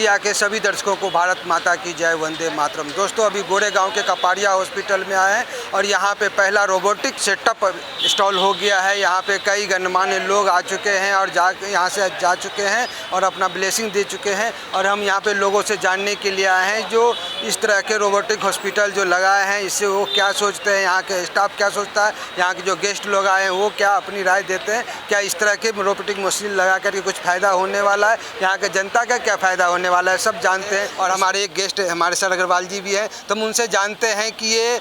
India के सभी दर्शकों को भारत माता की जय, वंदे मातरम। दोस्तों, अभी गोरेगांव के कपाड़िया हॉस्पिटल में आए हैं और यहाँ पे पहला रोबोटिक सेटअप इंस्टॉल हो गया है। यहाँ पे कई गणमान्य लोग आ चुके हैं और यहाँ से जा चुके हैं और अपना ब्लेसिंग दे चुके हैं। और हम यहाँ पे लोगों से जानने के लिए आए हैं जो इस तरह के रोबोटिक हॉस्पिटल जो लगाए हैं, इससे वो क्या सोचते हैं, यहाँ के स्टाफ क्या सोचता है, यहाँ के जो गेस्ट लोग आए हैं वो क्या अपनी राय देते हैं। क्या इस तरह के रोबोटिक मशीन लगा करके कुछ फ़ायदा होने वाला है, यहाँ के जनता का क्या फ़ायदा होने वाला है, सब जानते हैं। और हमारे एक गेस्ट हमारे सर अग्रवाल जी भी हैं, तो हम उनसे जानते हैं कि ये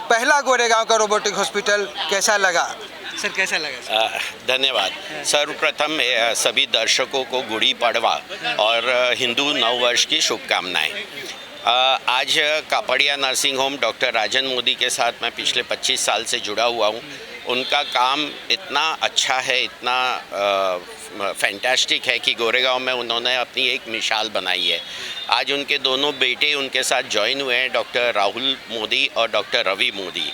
पहला गोरेगांव का रोबोटिक हॉस्पिटल कैसा लगा। सर, कैसा लगा? धन्यवाद। सर्वप्रथम सभी दर्शकों को गुड़ी पड़वा और हिंदू नववर्ष की शुभकामनाएं। आज कापड़िया नर्सिंग होम डॉक्टर राजन मोदी के साथ मैं पिछले 25 साल से जुड़ा हुआ हूँ। उनका काम इतना अच्छा है, इतना फैंटास्टिक है कि गोरेगांव में उन्होंने अपनी एक मिसाल बनाई है। आज उनके दोनों बेटे उनके साथ ज्वाइन हुए हैं, डॉक्टर राहुल मोदी और डॉक्टर रवि मोदी।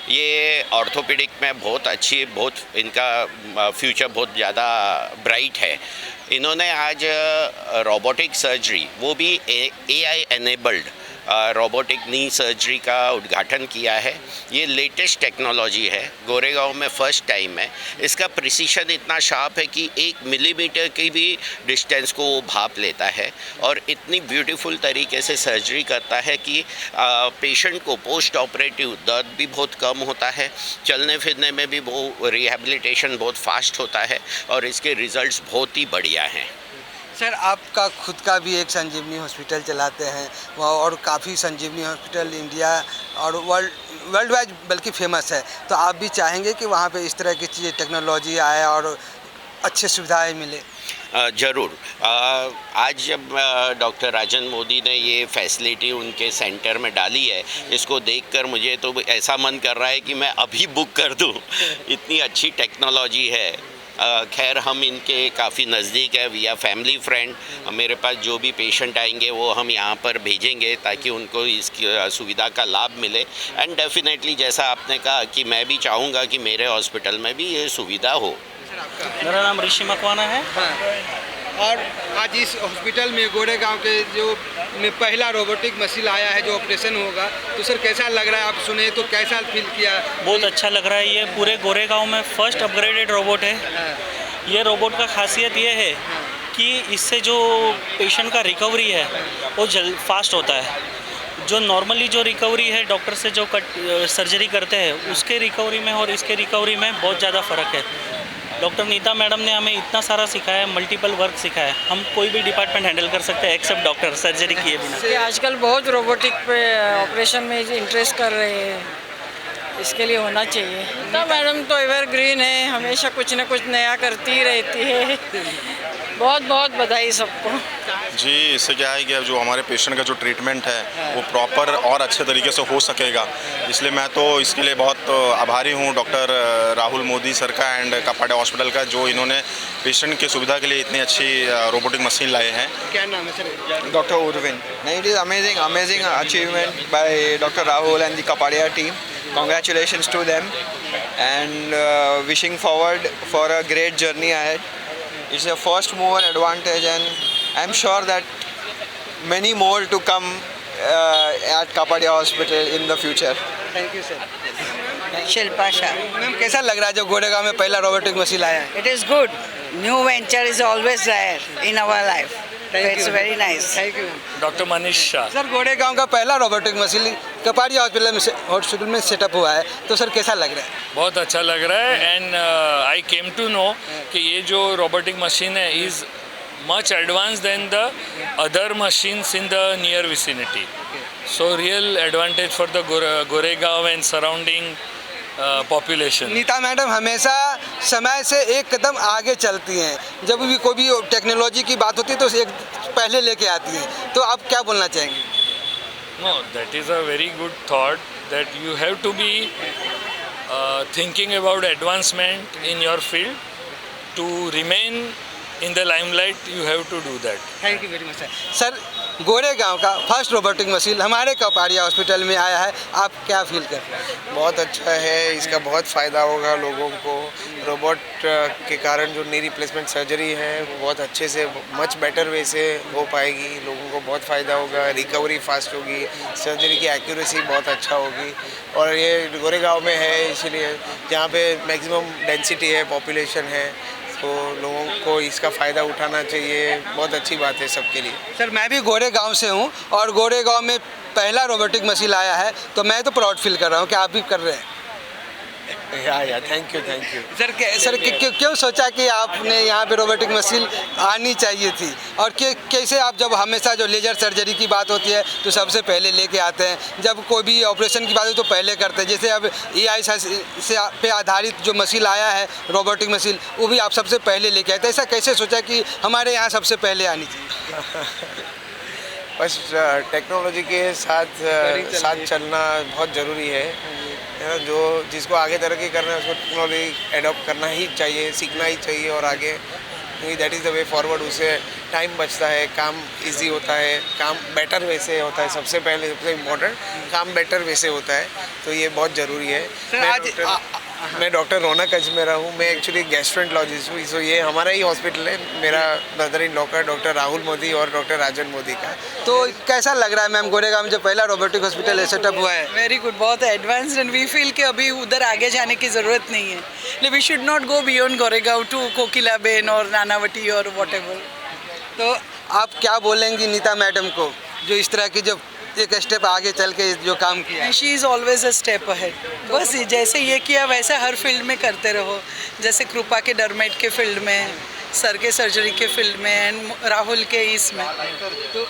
ये ऑर्थोपेडिक में बहुत अच्छी, बहुत इनका फ्यूचर बहुत ज़्यादा ब्राइट है। इन्होंने आज रोबोटिक सर्जरी, वो भी AI एनेबल्ड रोबोटिक नी सर्जरी का उद्घाटन किया है। ये लेटेस्ट टेक्नोलॉजी है, गोरेगांव में फर्स्ट टाइम है। इसका प्रिसीशन इतना शार्प है कि 1 मिलीमीटर की भी डिस्टेंस को वो भाप लेता है और इतनी ब्यूटीफुल तरीके से सर्जरी करता है कि पेशेंट को पोस्ट ऑपरेटिव दर्द भी बहुत कम होता है, चलने फिरने में भी वो रिहैबिलिटेशन बहुत फास्ट होता है और इसके रिजल्ट्स बहुत ही बढ़िया हैं। सर, आपका खुद का भी एक संजीवनी हॉस्पिटल चलाते हैं और काफ़ी संजीवनी हॉस्पिटल इंडिया और वर्ल्ड वाइड बल्कि फेमस है, तो आप भी चाहेंगे कि वहाँ पे इस तरह की चीज़ें टेक्नोलॉजी आए और अच्छी सुविधाएं मिले? ज़रूर। आज जब डॉक्टर राजन मोदी ने ये फैसिलिटी उनके सेंटर में डाली है, इसको देखकर मुझे तो ऐसा मन कर रहा है कि मैं अभी बुक कर दूँ। इतनी अच्छी टेक्नोलॉजी है। खैर, हम इनके काफ़ी नज़दीक है, वी आर फैमिली फ्रेंड। मेरे पास जो भी पेशेंट आएंगे वो हम यहाँ पर भेजेंगे ताकि उनको इसकी सुविधा का लाभ मिले। एंड डेफिनेटली जैसा आपने कहा कि मैं भी चाहूँगा कि मेरे हॉस्पिटल में भी ये सुविधा हो। मेरा नाम ऋषि मकवाना है। और आज इस हॉस्पिटल में गोरेगांव के जो में पहला रोबोटिक मशीन आया है जो ऑपरेशन होगा, तो सर कैसा लग रहा है? आप सुने तो कैसा फील किया? बहुत अच्छा लग रहा है। ये पूरे गोरेगांव में फर्स्ट अपग्रेडेड रोबोट है। ये रोबोट का खासियत ये है कि इससे जो पेशेंट का रिकवरी है वो फास्ट होता है। जो नॉर्मली जो रिकवरी है डॉक्टर से जो सर्जरी करते हैं उसके रिकवरी में और इसके रिकवरी में बहुत ज़्यादा फ़र्क है। डॉक्टर नीता मैडम ने हमें इतना सारा सिखाया है, मल्टीपल वर्क सिखाया है। हम कोई भी डिपार्टमेंट हैंडल कर सकते हैं एक्सेप्ट डॉक्टर, सर्जरी किए बिना। आजकल बहुत रोबोटिक पे ऑपरेशन में इंटरेस्ट कर रहे हैं, इसके लिए होना चाहिए। नीता मैडम तो एवरग्रीन है, हमेशा कुछ न कुछ नया करती रहती है। बहुत बहुत बधाई सबको। जी, इससे क्या है कि अब जो हमारे पेशेंट का जो ट्रीटमेंट है वो प्रॉपर और अच्छे तरीके से हो सकेगा, इसलिए मैं तो इसके लिए बहुत आभारी हूँ डॉक्टर राहुल मोदी सर का एंड कापड़िया हॉस्पिटल का, जो इन्होंने पेशेंट की सुविधा के लिए इतनी अच्छी रोबोटिक मशीन लाए हैं। क्या नाम है सर? डॉक्टर उर्विन। It is amazing achievement by doctor Rahul and the Kapadia team. Congratulations to them and wishing forward for a great journey ahead. It's a first mover advantage and I'm sure that many more to come at Kapadia Hospital in the future. Thank you sir. Shilpa Shah. Ma'am, कैसा लग रहा है जो गोरेगांव में पहला robotic machine आया है? It is good. New venture is always there in our life. It's very nice. Thank you. Doctor Manish Shah. Sir, Goregaon का पहला रोबोटिक मशीन कपाड़िया हॉस्पिटल में सेटअप हुआ है, तो सर कैसा लग रहा है? बहुत अच्छा लग रहा है and I came to know कि ये जो रोबोटिक मशीन है is much advance than the other machines in the near vicinity. So real advantage for the Goregaon and surrounding population. Nita madam हमेशा समय से एक कदम आगे चलती हैं। जब भी कोई भी टेक्नोलॉजी की बात होती है तो एक पहले लेके आती हैं, तो आप क्या बोलना चाहेंगे? No, that is a very good thought that you have to be thinking about advancement in your field. To remain in the limelight, you have to do that. Thank you very much sir. Sir, Goregaon का first robotic machine हमारे Kapadia hospital में आया है, आप क्या feel कर रहे हैं? बहुत अच्छा है, इसका बहुत फ़ायदा होगा लोगों को। रोबोट के कारण जो नी रिप्लेसमेंट सर्जरी है वो बहुत अच्छे से मच बेटर वे से हो पाएगी, लोगों को बहुत फ़ायदा होगा, रिकवरी फास्ट होगी, सर्जरी की एक्यूरेसी बहुत अच्छा होगी। और ये गोरेगांव में है इसलिए जहाँ पे मैक्सिमम डेंसिटी है, पॉपुलेशन है, तो लोगों को इसका फ़ायदा उठाना चाहिए। बहुत अच्छी बात है सबके लिए। सर मैं भी गोरेगांव से हूँ और गोरेगांव में पहला रोबोटिक मशीन आया है, तो मैं तो प्राउड फील कर रहा हूँ कि आप भी कर रहे हैं। या थैंक यू। सर क्यों सोचा कि आपने यहाँ पे रोबोटिक मशीन आनी चाहिए थी, और कैसे आप जब हमेशा जो लेजर सर्जरी की बात होती है तो सबसे पहले लेके आते हैं, जब कोई भी ऑपरेशन की बात हो तो पहले करते हैं, जैसे अब AI से पे आधारित जो मशीन आया है रोबोटिक मशीन, वो भी आप सबसे पहले लेके आए थे, ऐसा कैसे सोचा कि हमारे यहाँ सबसे पहले आनी चाहिए? बस टेक्नोलॉजी के साथ चलना बहुत ज़रूरी है। जो जिसको आगे तरक्की करना है उसको टेक्नोलॉजी एडॉप्ट करना ही चाहिए, सीखना ही चाहिए और आगे, क्योंकि that is the way forward. उससे टाइम बचता है, काम इजी होता है, काम बेटर वे से होता है। सबसे पहले सबसे इम्पोर्टेंट काम बेटर वे से होता है, तो ये बहुत ज़रूरी है। मैं डॉक्टर रौनक अजमेरा हूँ, मैं एक्चुअली गैस्ट्रोएंटरोलॉजिस्ट हूँ। सो ये हमारा ही हॉस्पिटल है, मेरा ब्रदर इन लॉ का डॉक्टर राहुल मोदी और डॉक्टर राजन मोदी का। तो कैसा लग रहा है मैम, गोरेगांव में जो पहला रोबोटिक हॉस्पिटल सेटअप हुआ है? वेरी गुड, बहुत एडवांस्ड एंड वी फील कि अभी उधर आगे जाने की ज़रूरत नहीं है। We should not go beyond Goregaon to Kokilaben और नानावटी और व्हाटएवर। तो आप क्या बोलेंगी नीता मैडम को, जो इस तरह की जो एक स्टेप आगे चल के जो काम किया? She is always a step ahead. बस जैसे ये किया वैसे हर फील्ड में करते रहो, जैसे कृपा के डरमेट के फील्ड में, सर के सर्जरी के फील्ड में एंड राहुल के इसमें। तो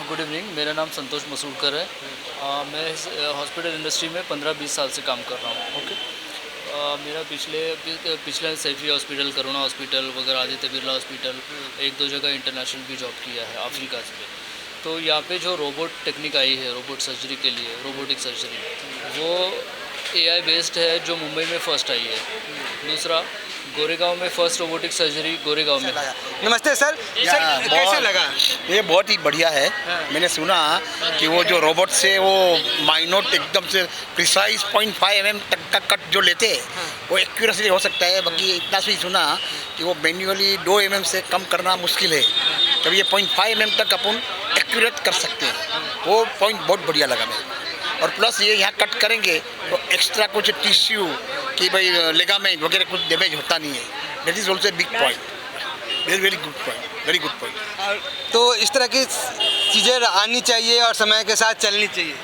गुड इवनिंग, मेरा नाम संतोष मसूड़कर है। मैं इस हॉस्पिटल इंडस्ट्री में 15-20 साल से काम कर रहा हूँ। ओके, मेरा पिछले सैफी हॉस्पिटल, करुणा हॉस्पिटल वगैरह, आदित्य बिरला हॉस्पिटल, 1-2 जगह इंटरनेशनल भी जॉब किया है अफ्रीका से। तो यहाँ पे जो रोबोट टेक्निक आई है रोबोट सर्जरी के लिए, रोबोटिक सर्जरी, वो AI बेस्ड है, जो मुंबई में फ़र्स्ट आई है। दूसरा, गोरेगांव में फर्स्ट रोबोटिक सर्जरी गोरेगांव में। नमस्ते सर, कैसा लगा? ये बहुत ही बढ़िया है। मैंने सुना कि वो जो रोबोट से वो माइन्यूट एकदम से प्रिसाइज 0.5 mm तक का कट जो लेते हैं वो एक्यूरेटली हो सकता है। बाकी इतना भी सुना कि वो मैन्युअली 2 mm से कम करना मुश्किल है, तब ये 0.5 mm तक अपन एक्यूरेट कर सकते हैं। वो पॉइंट बहुत बढ़िया लगा मेरे। और प्लस ये यहाँ कट करेंगे तो एक्स्ट्रा कुछ टिश्यू कि भाई लिगामेंट वगैरह कुछ डैमेज होता नहीं है। That is also big point, very good point, very good point. तो इस तरह की चीज़ें आनी चाहिए और समय के साथ चलनी चाहिए।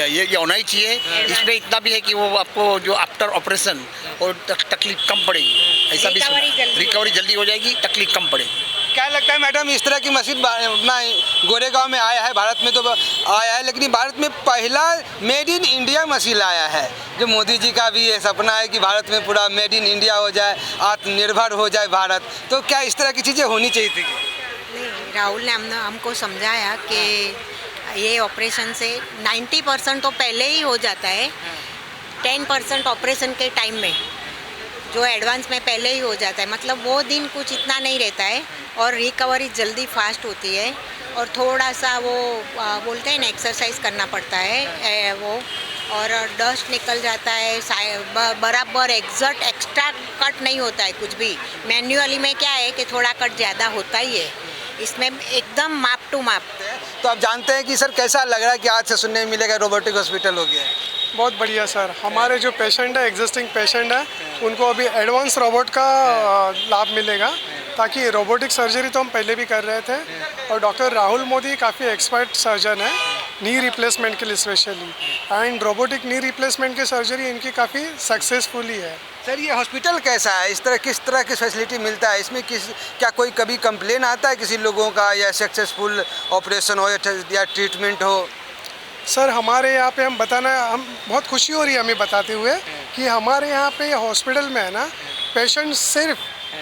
ये होना ही चाहिए। इसमें इतना भी है कि वो आपको जो आफ्टर ऑपरेशन और तकलीफ कम पड़ेगी, ऐसा भी रिकवरी जल्दी हो जाएगी, तकलीफ कम पड़ेगी। क्या लगता है मैडम, इस तरह की मशीन अपना गोरेगांव में आया है, भारत में तो आया है, लेकिन भारत में पहला मेड इन इंडिया मशीन आया है, जो मोदी जी का भी ये सपना है कि भारत में पूरा मेड इन इंडिया हो जाए, आत्मनिर्भर हो जाए भारत। तो क्या इस तरह की चीज़ें होनी चाहिए थी? नहीं, राहुल ने हमको समझाया कि ये ऑपरेशन से 90% तो पहले ही हो जाता है, 10% ऑपरेशन के टाइम में, जो एडवांस में पहले ही हो जाता है। मतलब वो दिन कुछ इतना नहीं रहता है और रिकवरी जल्दी फास्ट होती है। और थोड़ा सा वो बोलते हैं ना, एक्सरसाइज करना पड़ता है वो, और डस्ट निकल जाता है बराबर, एग्जैक्ट एक्स्ट्रा कट नहीं होता है कुछ भी। मैन्युअली में क्या है कि थोड़ा कट ज़्यादा होता ही है, इसमें एकदम माप टू माप। तो आप जानते हैं कि सर कैसा लग रहा है कि आज से सुनने में मिलेगा रोबोटिक हॉस्पिटल हो गया है? बहुत बढ़िया सर। हमारे जो पेशेंट है, एग्जिस्टिंग पेशेंट है, उनको अभी एडवांस रोबोट का लाभ मिलेगा, ताकि रोबोटिक सर्जरी तो हम पहले भी कर रहे थे। और डॉक्टर राहुल मोदी काफ़ी एक्सपर्ट सर्जन है नी रिप्लेसमेंट के लिए specially, and robotic knee replacement की सर्जरी इनकी काफ़ी सक्सेसफुली है। सर ये हॉस्पिटल कैसा है, किस तरह की फैसिलिटी मिलता है इसमें? क्या कोई कभी कंप्लेन आता है किसी लोगों का, या सक्सेसफुल ऑपरेशन हो या ट्रीटमेंट हो? सर हमारे यहाँ पे हम बहुत खुशी हो रही है हमें बताते हुए कि हमारे यहाँ पे हॉस्पिटल में है ना, पेशेंट सिर्फ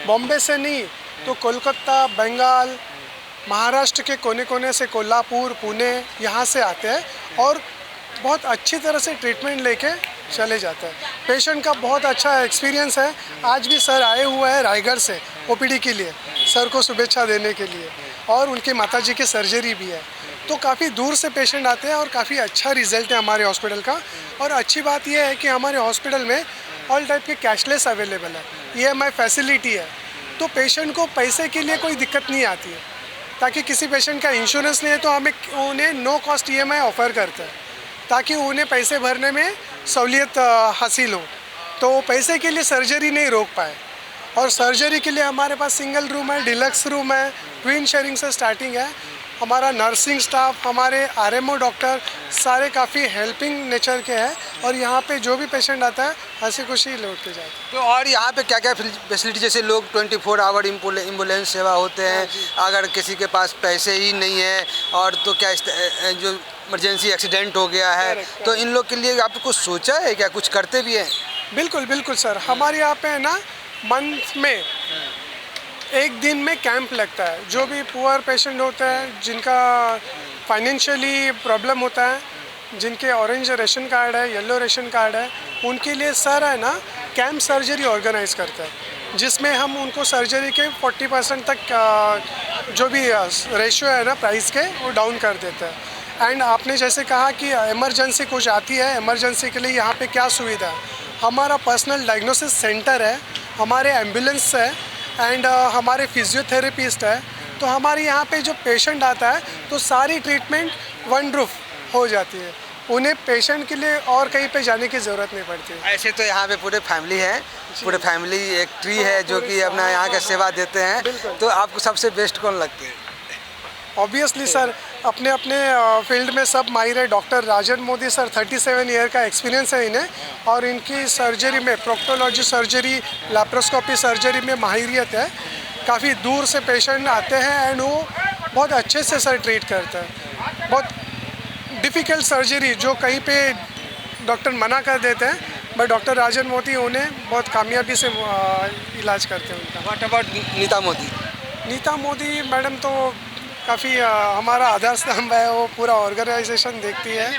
बॉम्बे से नहीं तो कोलकाता, बंगाल, महाराष्ट्र के कोने कोने से, कोल्हापुर, पुणे, यहाँ से आते हैं और बहुत अच्छी तरह से ट्रीटमेंट लेके चले जाते हैं। पेशेंट का बहुत अच्छा एक्सपीरियंस है। आज भी सर आए हुए हैं रायगढ़ से OPD के लिए, सर को शुभेच्छा देने के लिए। और उनके माताजी की सर्जरी भी है। तो काफ़ी दूर से पेशेंट आते हैं और काफ़ी अच्छा रिजल्ट है हमारे हॉस्पिटल का। और अच्छी बात यह है कि हमारे हॉस्पिटल में ऑल टाइप के कैशलेस अवेलेबल है, EMI फैसिलिटी है, तो पेशेंट को पैसे के लिए कोई दिक्कत नहीं आती है। ताकि किसी पेशेंट का इंश्योरेंस नहीं है तो हमें उन्हें नो कॉस्ट EMI ऑफ़र करते हैं ताकि उन्हें पैसे भरने में सहूलियत हासिल हो, तो पैसे के लिए सर्जरी नहीं रोक पाए। और सर्जरी के लिए हमारे पास सिंगल रूम है, डिलक्स रूम है, ट्विन शेयरिंग से स्टार्टिंग है। हमारा नर्सिंग स्टाफ, हमारे RMO डॉक्टर सारे काफ़ी हेल्पिंग नेचर के हैं और यहाँ पे जो भी पेशेंट आता है हंसी खुशी लौट के जाता है। तो और यहाँ पे क्या क्या फैसिलिटी, जैसे लोग 24 आवर एम्बुलेंस सेवा होते हैं, अगर किसी के पास पैसे ही नहीं है और तो क्या जो इमरजेंसी एक्सीडेंट हो गया है तो इन लोग के लिए आपको कुछ सोचा है क्या, कुछ करते भी हैं? बिल्कुल बिल्कुल सर, हमारे यहाँ पे है ना मंथ में एक दिन में कैंप लगता है। जो भी पुअर पेशेंट होते हैं, जिनका फाइनेंशियली प्रॉब्लम होता है, जिनके ऑरेंज रेशन कार्ड है, येलो रेशन कार्ड है, उनके लिए सर है ना कैंप सर्जरी ऑर्गेनाइज करता है, जिसमें हम उनको सर्जरी के 40% तक जो भी रेशियो है ना प्राइस के वो डाउन कर देते हैं। एंड आपने जैसे कहा कि इमरजेंसी कुछ आती है, इमरजेंसी के लिए यहाँ पे क्या सुविधा है, हमारा पर्सनल डायग्नोसिस सेंटर है, हमारे एम्बुलेंस है एंड हमारे फिजियोथेरेपिस्ट है। तो हमारे यहाँ पे जो पेशेंट आता है तो सारी ट्रीटमेंट वन रूफ हो जाती है, उन्हें पेशेंट के लिए और कहीं पे जाने की ज़रूरत नहीं पड़ती। ऐसे तो यहाँ पे पूरे फैमिली है, पूरे फैमिली एक ट्री है जो कि अपना यहाँ का सेवा देते हैं। तो आपको सबसे बेस्ट कौन लगते हैं? ऑब्वियसली सर, अपने अपने फील्ड में सब माहिर है। डॉक्टर राजन मोदी सर 37 ईयर का एक्सपीरियंस है इन्हें और इनकी सर्जरी में प्रोक्टोलॉजी सर्जरी, लैप्रोस्कोपी सर्जरी में माहिरियत है। काफ़ी दूर से पेशेंट आते हैं एंड वो बहुत अच्छे से सर ट्रीट करते हैं। बहुत डिफ़िकल्ट सर्जरी जो कहीं पे डॉक्टर मना कर देते हैं, बट डॉक्टर राजन मोदी उन्हें बहुत कामयाबी से इलाज करते हैं उनका। What about Nita Modi? Nita Modi madam तो काफ़ी हमारा आधार स्तंभ है, वो पूरा ऑर्गेनाइजेशन देखती है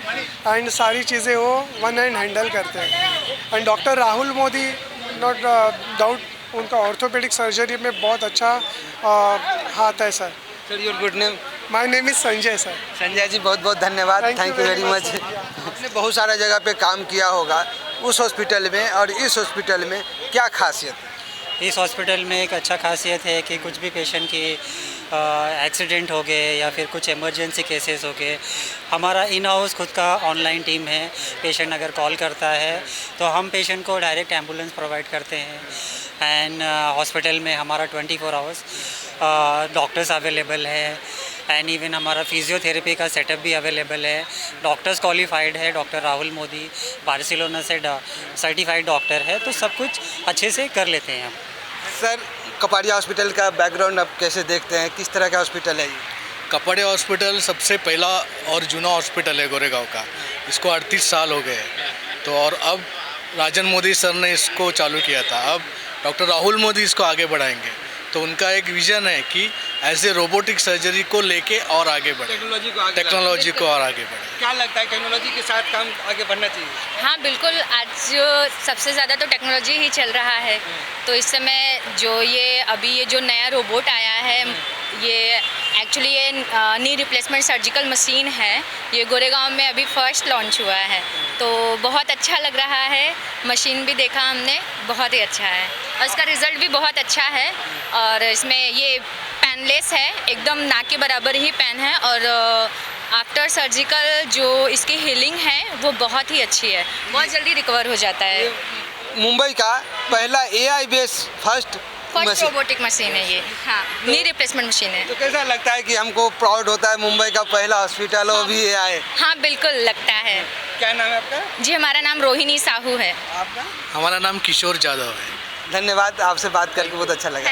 एंड सारी चीज़ें वो वन हैंड हैंडल करते हैं। And doctor Rahul Modi, not doubt, उनका ऑर्थोपेडिक सर्जरी में बहुत अच्छा हाथ है sir. Sir your good name? My name is Sanjay sir. Sanjay ji बहुत बहुत धन्यवाद, थैंक यू वेरी मच। आपने बहुत सारा जगह पे काम किया होगा, उस हॉस्पिटल में और इस हॉस्पिटल में क्या खासियत है? इस हॉस्पिटल में एक अच्छा खासियत है कि कुछ भी पेशेंट की एक्सीडेंट हो गए या फिर कुछ इमरजेंसी केसेस हो गए, हमारा इन हाउस खुद का ऑनलाइन टीम है। पेशेंट अगर कॉल करता है तो हम पेशेंट को डायरेक्ट एम्बुलेंस प्रोवाइड करते हैं। एंड हॉस्पिटल में हमारा 24 आवर्स डॉक्टर्स अवेलेबल है एंड इवन हमारा फिजियोथेरेपी का सेटअप भी अवेलेबल है। डॉक्टर्स क्वालिफाइड है, डॉक्टर राहुल मोदी बार्सिलोना से सर्टिफाइड डॉक्टर है, तो सब कुछ अच्छे से कर लेते हैं हम। सर कपाड़िया हॉस्पिटल का बैकग्राउंड आप कैसे देखते हैं, किस तरह का हॉस्पिटल है ये? कपाड़िया हॉस्पिटल सबसे पहला और जूना हॉस्पिटल है गोरेगांव का, इसको 38 साल हो गए। तो और अब राजन मोदी सर ने इसको चालू किया था, अब डॉक्टर राहुल मोदी इसको आगे बढ़ाएंगे। तो उनका एक विज़न है कि ऐसे रोबोटिक सर्जरी को लेके और आगे बढ़े, टेक्नोलॉजी को और आगे बढ़े। क्या लगता है टेक्नोलॉजी के साथ काम आगे बढ़ना चाहिए? हाँ बिल्कुल, आज सबसे ज़्यादा तो टेक्नोलॉजी ही चल रहा है। तो इस समय जो ये जो नया रोबोट आया है, ये एक्चुअली ये नी रिप्लेसमेंट सर्जिकल मशीन है, ये गोरेगांव में अभी फर्स्ट लॉन्च हुआ है। तो बहुत अच्छा लग रहा है, मशीन भी देखा हमने, बहुत ही अच्छा है और इसका रिज़ल्ट भी बहुत अच्छा है। और इसमें ये पेनलेस है, एकदम नाक के बराबर ही पेन है और आफ्टर सर्जिकल जो इसकी हीलिंग है वो बहुत ही अच्छी है, बहुत जल्दी रिकवर हो जाता है। मुंबई का पहला AI based first robotic machine है ये, हाँ, नी रिप्लेसमेंट मशीन है। तो कैसा लगता है कि हमको प्राउड होता है मुंबई का पहला हॉस्पिटल हो भी AI? हाँ बिल्कुल लगता है। क्या नाम है आपका? जी हमारा नाम रोहिणी साहू है। आपका? हमारा नाम किशोर जादव है। धन्यवाद, आपसे बात करके बहुत अच्छा लगा।